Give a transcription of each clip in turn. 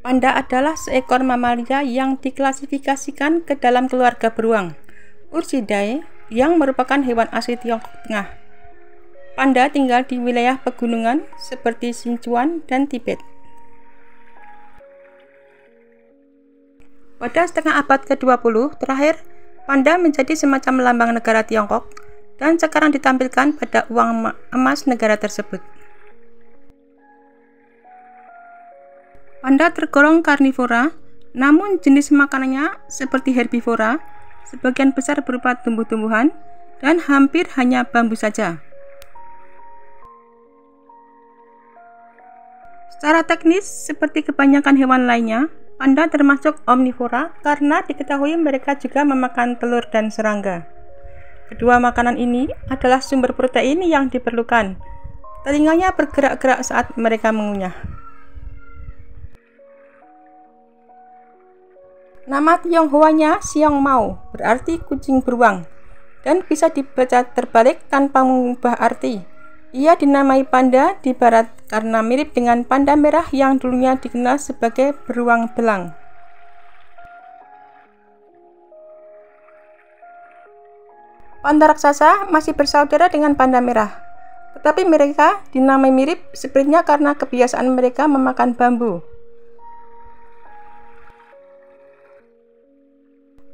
Panda adalah seekor mamalia yang diklasifikasikan ke dalam keluarga beruang, Ursidae, yang merupakan hewan asli Tiongkok Tengah. Panda tinggal di wilayah pegunungan seperti Sichuan dan Tibet. Pada setengah abad ke-20 terakhir, panda menjadi semacam lambang negara Tiongkok dan sekarang ditampilkan pada uang emas negara tersebut. Panda tergolong karnivora, namun jenis makanannya seperti herbivora, sebagian besar berupa tumbuh-tumbuhan, dan hampir hanya bambu saja. Secara teknis, seperti kebanyakan hewan lainnya, panda termasuk omnivora karena diketahui mereka juga memakan telur dan serangga. Kedua makanan ini adalah sumber protein yang diperlukan. Telinganya bergerak-gerak saat mereka mengunyah. Nama Tionghoanya Xiong Mao berarti kucing beruang dan bisa dibaca terbalik tanpa mengubah arti. Ia dinamai panda di barat karena mirip dengan panda merah yang dulunya dikenal sebagai beruang belang. Panda raksasa masih bersaudara dengan panda merah, tetapi mereka dinamai mirip sepertinya karena kebiasaan mereka memakan bambu.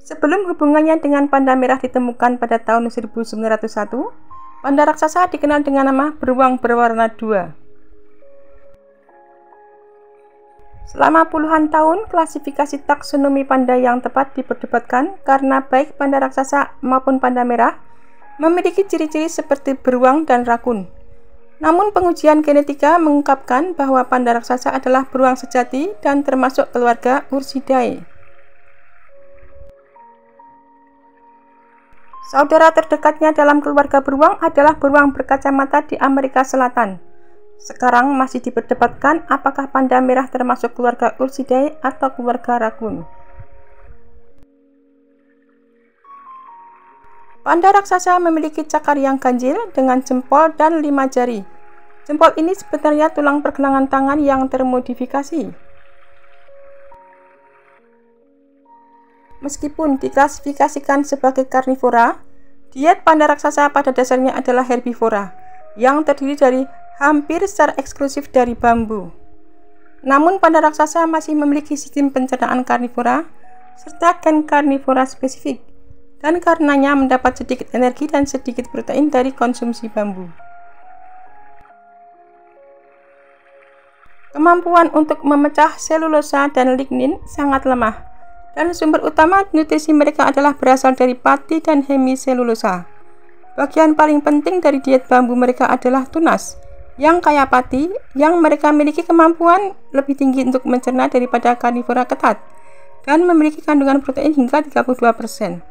Sebelum hubungannya dengan panda merah ditemukan pada tahun 1901, panda raksasa dikenal dengan nama beruang berwarna 2. Selama puluhan tahun, klasifikasi taksonomi panda yang tepat diperdebatkan karena baik panda raksasa maupun panda merah memiliki ciri-ciri seperti beruang dan rakun. Namun pengujian genetika mengungkapkan bahwa panda raksasa adalah beruang sejati dan termasuk keluarga Ursidae. Saudara terdekatnya dalam keluarga beruang adalah beruang berkacamata di Amerika Selatan. Sekarang masih diperdebatkan apakah panda merah termasuk keluarga Ursidae atau keluarga rakun. Panda raksasa memiliki cakar yang ganjil dengan jempol dan 5 jari. Jempol ini sebenarnya tulang pergelangan tangan yang termodifikasi. Meskipun diklasifikasikan sebagai karnivora, diet panda raksasa pada dasarnya adalah herbivora, yang terdiri dari hampir secara eksklusif dari bambu. Namun panda raksasa masih memiliki sistem pencernaan karnivora, serta gen karnivora spesifik, dan karenanya mendapat sedikit energi dan sedikit protein dari konsumsi bambu. Kemampuan untuk memecah selulosa dan lignin sangat lemah, dan sumber utama nutrisi mereka adalah berasal dari pati dan hemiselulosa. Bagian paling penting dari diet bambu mereka adalah tunas, yang kaya pati, yang mereka memiliki kemampuan lebih tinggi untuk mencerna daripada karnivora ketat, dan memiliki kandungan protein hingga 32%.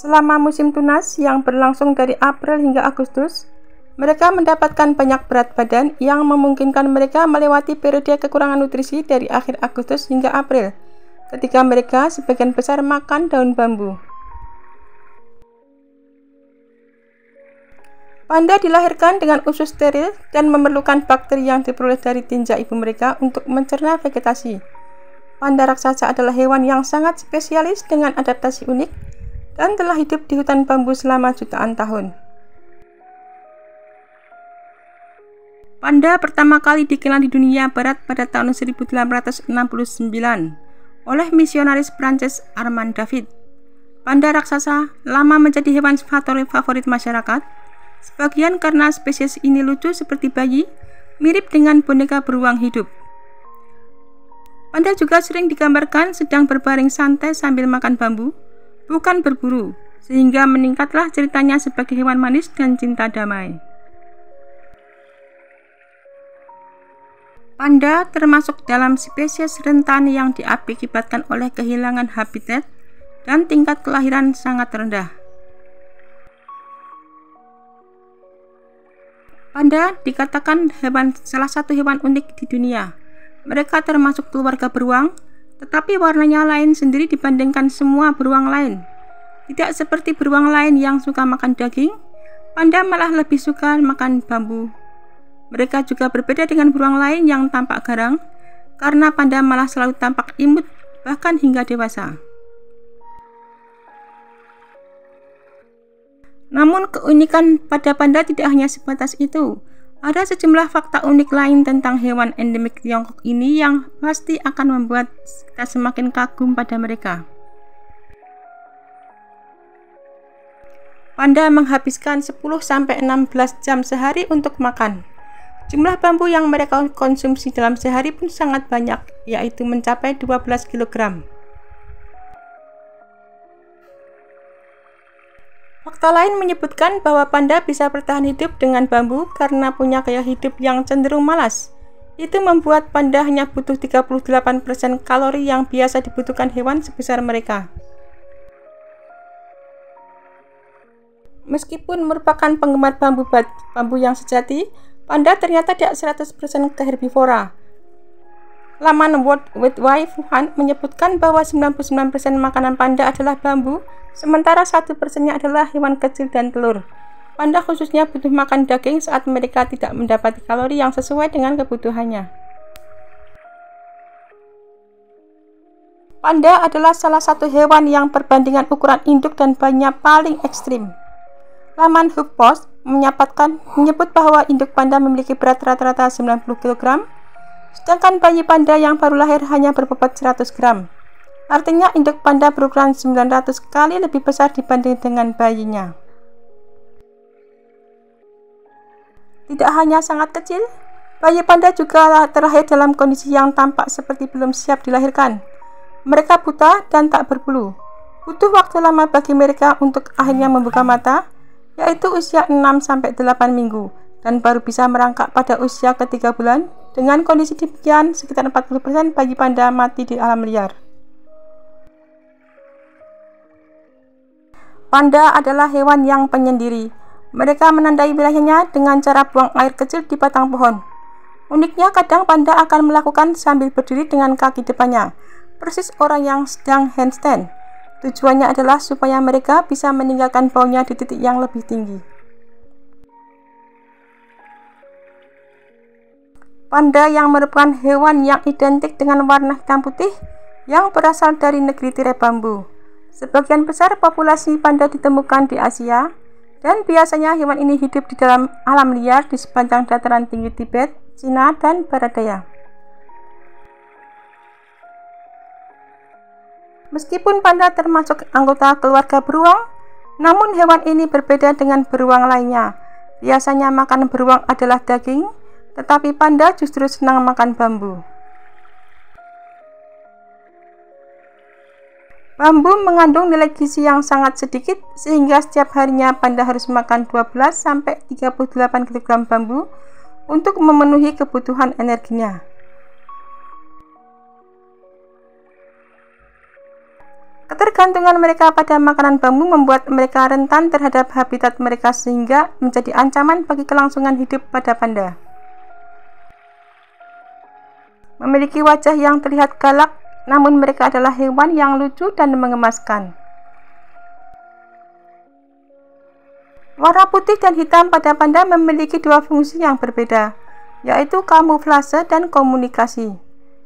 Selama musim tunas yang berlangsung dari April hingga Agustus, mereka mendapatkan banyak berat badan yang memungkinkan mereka melewati periode kekurangan nutrisi dari akhir Agustus hingga April, ketika mereka sebagian besar makan daun bambu. Panda dilahirkan dengan usus steril dan memerlukan bakteri yang diperoleh dari tinja ibu mereka untuk mencerna vegetasi. Panda raksasa adalah hewan yang sangat spesialis dengan adaptasi unik dan telah hidup di hutan bambu selama jutaan tahun. Panda pertama kali dikenal di dunia barat pada tahun 1869 oleh misionaris Prancis Armand David. Panda raksasa lama menjadi hewan favorit masyarakat, sebagian karena spesies ini lucu seperti bayi, mirip dengan boneka beruang hidup. Panda juga sering digambarkan sedang berbaring santai sambil makan bambu, bukan berburu, sehingga meningkatlah ceritanya sebagai hewan manis dan cinta damai. Panda termasuk dalam spesies rentan yang diakibatkan oleh kehilangan habitat dan tingkat kelahiran sangat rendah. Panda dikatakan salah satu hewan unik di dunia. Mereka termasuk keluarga beruang, tetapi warnanya lain sendiri dibandingkan semua beruang lain. Tidak seperti beruang lain yang suka makan daging, panda malah lebih suka makan bambu. Mereka juga berbeda dengan beruang lain yang tampak garang, karena panda malah selalu tampak imut bahkan hingga dewasa. Namun keunikan pada panda tidak hanya sebatas itu. Ada sejumlah fakta unik lain tentang hewan endemik Tiongkok ini yang pasti akan membuat kita semakin kagum pada mereka. Panda menghabiskan 10-16 jam sehari untuk makan. Jumlah bambu yang mereka konsumsi dalam sehari pun sangat banyak, yaitu mencapai 12 kg. Fakta lain menyebutkan bahwa panda bisa bertahan hidup dengan bambu karena punya gaya hidup yang cenderung malas. Itu membuat panda hanya butuh 38% kalori yang biasa dibutuhkan hewan sebesar mereka. Meskipun merupakan penggemar bambu yang sejati, panda ternyata tidak 100% ke herbivora. Laman World Wildlife Fund menyebutkan bahwa 99% makanan panda adalah bambu, sementara 1%-nya adalah hewan kecil dan telur. Panda khususnya butuh makan daging saat mereka tidak mendapati kalori yang sesuai dengan kebutuhannya. Panda adalah salah satu hewan yang perbandingan ukuran induk dan bayinya paling ekstrim. Laman HuffPost menyebut bahwa induk panda memiliki berat rata-rata 90 kg, sedangkan bayi panda yang baru lahir hanya berbobot 100 gram. Artinya induk panda berukuran 900 kali lebih besar dibanding dengan bayinya. Tidak hanya sangat kecil, bayi panda juga terlahir dalam kondisi yang tampak seperti belum siap dilahirkan. Mereka buta dan tak berbulu. Butuh waktu lama bagi mereka untuk akhirnya membuka mata, yaitu usia 6-8 minggu, dan baru bisa merangkak pada usia ke-3 bulan. Dengan kondisi demikian, sekitar 40% bayi panda mati di alam liar. Panda adalah hewan yang penyendiri. Mereka menandai wilayahnya dengan cara buang air kecil di batang pohon. Uniknya, kadang panda akan melakukan sambil berdiri dengan kaki depannya, persis orang yang sedang handstand. Tujuannya adalah supaya mereka bisa meninggalkan baunya di titik yang lebih tinggi. Panda yang merupakan hewan yang identik dengan warna hitam putih yang berasal dari negeri tirai bambu. Sebagian besar populasi panda ditemukan di Asia, dan biasanya hewan ini hidup di dalam alam liar di sepanjang dataran tinggi Tibet, Cina, dan Barat Daya. Meskipun panda termasuk anggota keluarga beruang, namun hewan ini berbeda dengan beruang lainnya. Biasanya makan beruang adalah daging, tetapi panda justru senang makan bambu. Bambu mengandung nilai gizi yang sangat sedikit, sehingga setiap harinya panda harus makan 12-38 kg bambu untuk memenuhi kebutuhan energinya. Ketergantungan mereka pada makanan bambu membuat mereka rentan terhadap habitat mereka sehingga menjadi ancaman bagi kelangsungan hidup pada panda. Memiliki wajah yang terlihat galak, namun mereka adalah hewan yang lucu dan mengemaskan. Warna putih dan hitam pada panda memiliki dua fungsi yang berbeda, yaitu kamuflase dan komunikasi.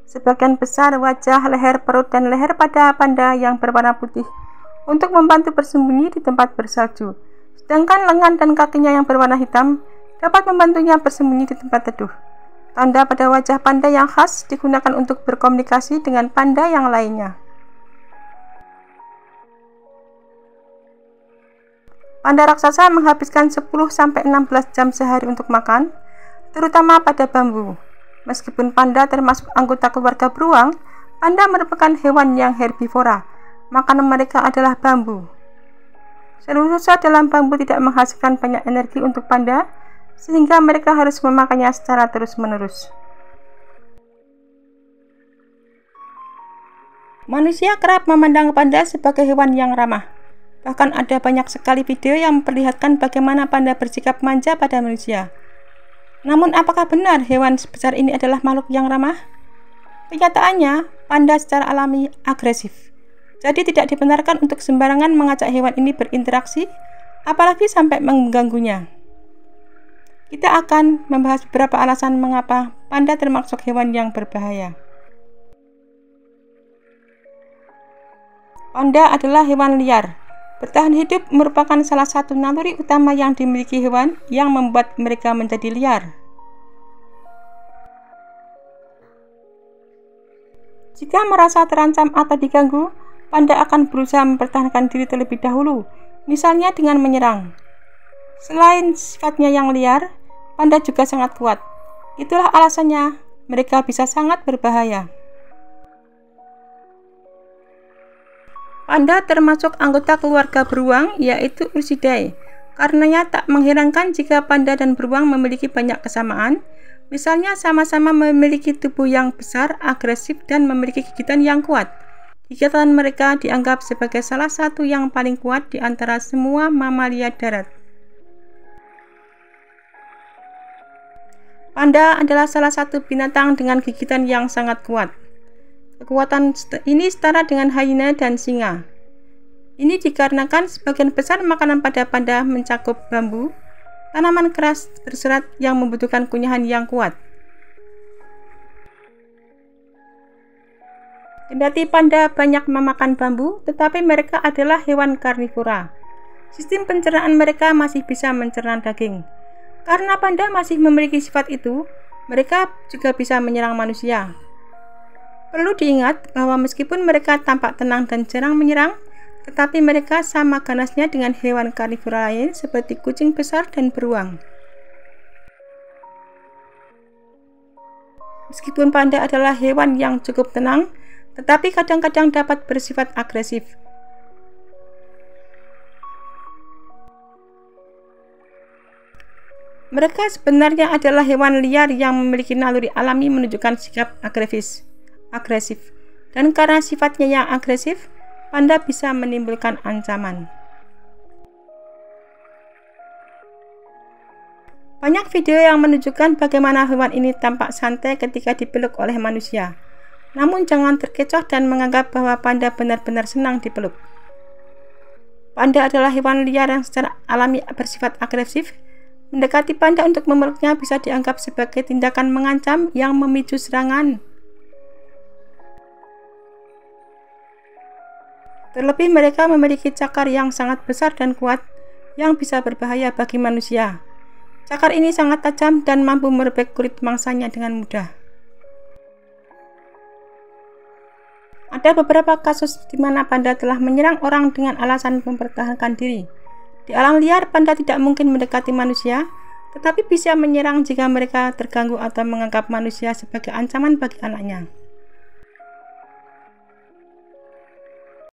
Sebagian besar wajah, leher, perut, dan leher pada panda yang berwarna putih untuk membantu bersembunyi di tempat bersalju, sedangkan lengan dan kakinya yang berwarna hitam dapat membantunya bersembunyi di tempat teduh. Tanda pada wajah panda yang khas digunakan untuk berkomunikasi dengan panda yang lainnya. Panda raksasa menghabiskan 10-16 jam sehari untuk makan, terutama pada bambu. Meskipun panda termasuk anggota keluarga beruang, panda merupakan hewan yang herbivora. Makanan mereka adalah bambu. Selulosa dalam bambu tidak menghasilkan banyak energi untuk panda, sehingga mereka harus memakannya secara terus-menerus. Manusia kerap memandang panda sebagai hewan yang ramah. Bahkan ada banyak sekali video yang memperlihatkan bagaimana panda bersikap manja pada manusia. Namun apakah benar hewan sebesar ini adalah makhluk yang ramah? Kenyataannya, panda secara alami agresif. Jadi tidak dibenarkan untuk sembarangan mengajak hewan ini berinteraksi, apalagi sampai mengganggunya. Kita akan membahas beberapa alasan mengapa panda termasuk hewan yang berbahaya. Panda adalah hewan liar. Bertahan hidup merupakan salah satu naluri utama yang dimiliki hewan yang membuat mereka menjadi liar. Jika merasa terancam atau diganggu, panda akan berusaha mempertahankan diri terlebih dahulu, misalnya dengan menyerang. Selain sifatnya yang liar, panda juga sangat kuat. Itulah alasannya mereka bisa sangat berbahaya. Panda termasuk anggota keluarga beruang, yaitu Ursidae. Karenanya tak mengherankan jika panda dan beruang memiliki banyak kesamaan. Misalnya sama-sama memiliki tubuh yang besar, agresif, dan memiliki gigitan yang kuat. Gigitan mereka dianggap sebagai salah satu yang paling kuat di antara semua mamalia darat. Panda adalah salah satu binatang dengan gigitan yang sangat kuat. Kekuatan ini setara dengan hyena dan singa. Ini dikarenakan sebagian besar makanan pada panda mencakup bambu, tanaman keras berserat yang membutuhkan kunyahan yang kuat. Kendati panda banyak memakan bambu, tetapi mereka adalah hewan karnivora. Sistem pencernaan mereka masih bisa mencerna daging. Karena panda masih memiliki sifat itu, mereka juga bisa menyerang manusia. Perlu diingat bahwa meskipun mereka tampak tenang dan jarang menyerang, tetapi mereka sama ganasnya dengan hewan karnivora lain seperti kucing besar dan beruang. Meskipun panda adalah hewan yang cukup tenang, tetapi kadang-kadang dapat bersifat agresif. Mereka sebenarnya adalah hewan liar yang memiliki naluri alami menunjukkan sikap agresif, dan karena sifatnya yang agresif, panda bisa menimbulkan ancaman. Banyak video yang menunjukkan bagaimana hewan ini tampak santai ketika dipeluk oleh manusia. Namun jangan terkecoh dan menganggap bahwa panda benar-benar senang dipeluk. Panda adalah hewan liar yang secara alami bersifat agresif. Mendekati panda untuk memeluknya bisa dianggap sebagai tindakan mengancam yang memicu serangan. Terlebih mereka memiliki cakar yang sangat besar dan kuat yang bisa berbahaya bagi manusia. Cakar ini sangat tajam dan mampu merobek kulit mangsanya dengan mudah. Ada beberapa kasus di mana panda telah menyerang orang dengan alasan mempertahankan diri. Di alam liar, panda tidak mungkin mendekati manusia, tetapi bisa menyerang jika mereka terganggu atau menganggap manusia sebagai ancaman bagi anaknya.